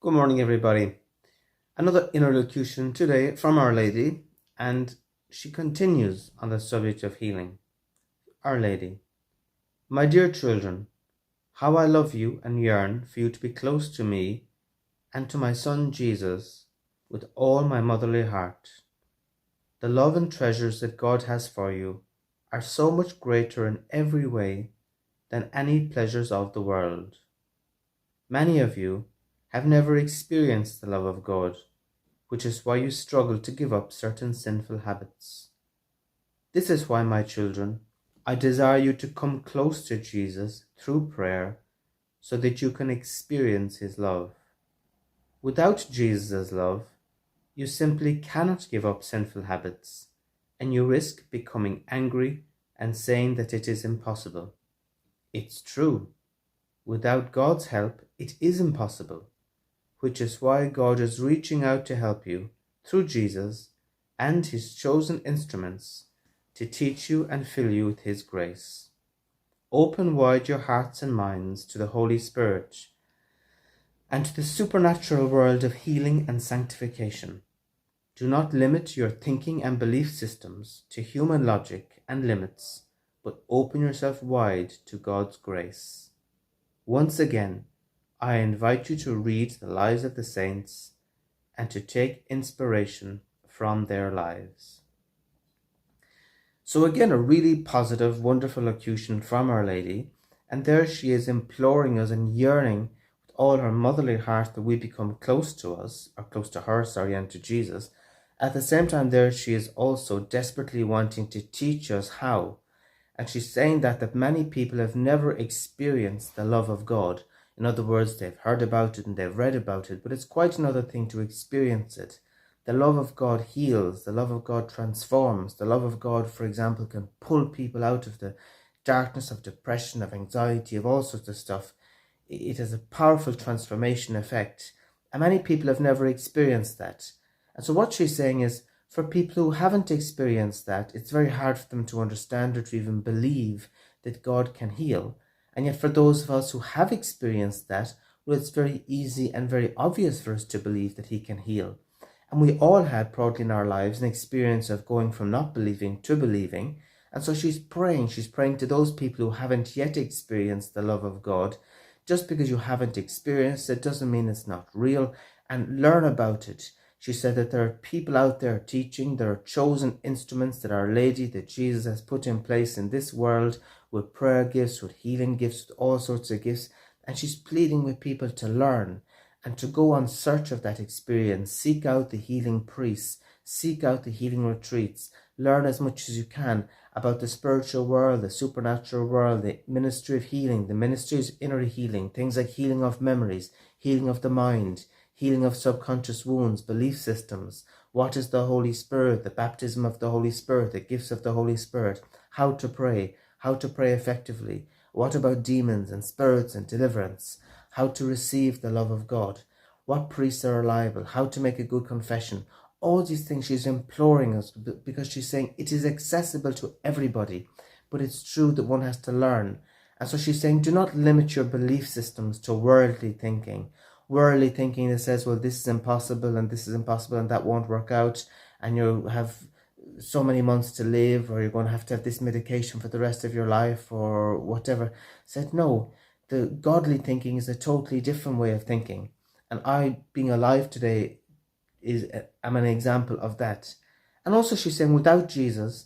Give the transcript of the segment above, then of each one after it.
Good morning, everybody. Another interlocution today from Our Lady, and she continues on the subject of healing. Our Lady, my dear children, how I love you and yearn for you to be close to me and to my Son Jesus with all my motherly heart. The love and treasures that God has for you are so much greater in every way than any pleasures of the world. Many of you have never experienced the love of God, which is why you struggle to give up certain sinful habits. This is why, my children, I desire you to come close to Jesus through prayer so that you can experience his love. Without Jesus' love, you simply cannot give up sinful habits, and you risk becoming angry and saying that it is impossible. It's true. Without God's help, it is impossible, which is why God is reaching out to help you through Jesus and his chosen instruments to teach you and fill you with his grace. Open wide your hearts and minds to the Holy Spirit and to the supernatural world of healing and sanctification. Do not limit your thinking and belief systems to human logic and limits, but open yourself wide to God's grace. Once again, I invite you to read the lives of the saints and to take inspiration from their lives. So again, a really positive, wonderful locution from Our Lady, and there she is imploring us and yearning with all her motherly heart that we become close to us, or close to her, and to Jesus. At the same time, there she is also desperately wanting to teach us how. And she's saying that many people have never experienced the love of God. In other words, they've heard about it and they've read about it, but it's quite another thing to experience it. The love of God heals, the love of God transforms, the love of God, for example, can pull people out of the darkness of depression, of anxiety, of all sorts of stuff. It has a powerful transformation effect, and many people have never experienced that. And so what she's saying is, for people who haven't experienced that, it's very hard for them to understand or to even believe that God can heal. And yet for those of us who have experienced that, well, it's very easy and very obvious for us to believe that he can heal. And we all had probably in our lives an experience of going from not believing to believing. And so she's praying to those people who haven't yet experienced the love of God. Just because you haven't experienced it doesn't mean it's not real, and learn about it. She said that there are people out there teaching, there are chosen instruments that Our Lady, that Jesus has put in place in this world with prayer gifts, with healing gifts, with all sorts of gifts. And she's pleading with people to learn and to go on search of that experience. Seek out the healing priests, seek out the healing retreats, learn as much as you can about the spiritual world, the supernatural world, the ministry of healing, the ministries of inner healing, things like healing of memories, healing of the mind, healing of subconscious wounds, belief systems. What is the Holy Spirit, the baptism of the Holy Spirit, the gifts of the Holy Spirit, how to pray effectively. What about demons and spirits and deliverance? How to receive the love of God, what priests are reliable, how to make a good confession. All these things she's imploring us, because she's saying it is accessible to everybody, but it's true that one has to learn. And so she's saying, do not limit your belief systems to worldly thinking that says, well, this is impossible and this is impossible and that won't work out, and you have so many months to live, or you're going to have this medication for the rest of your life, or whatever. Said no, the godly thinking is a totally different way of thinking, and I, being alive today, am an example of that. And also she's saying, without Jesus,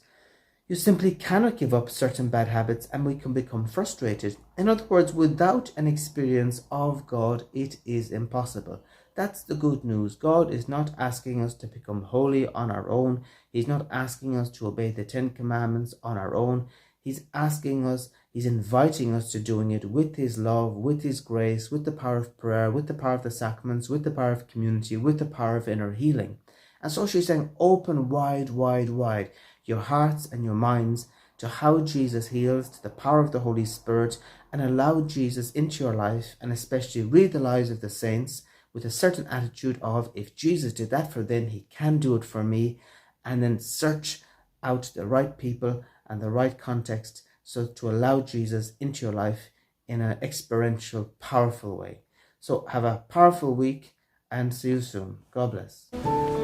you simply cannot give up certain bad habits, and we can become frustrated. In other words, without an experience of God, it is impossible. That's the good news. God is not asking us to become holy on our own. He's not asking us to obey the 10 Commandments on our own. He's inviting us to doing it with his love, with his grace, with the power of prayer, with the power of the sacraments, with the power of community, with the power of inner healing. And so she's saying, open wide, wide, wide your hearts and your minds to how Jesus heals, to the power of the Holy Spirit, and allow Jesus into your life, and especially read the lives of the saints with a certain attitude of, if Jesus did that for them, he can do it for me. And then search out the right people and the right context, so to allow Jesus into your life in an experiential, powerful way. So have a powerful week, and see you soon. God bless.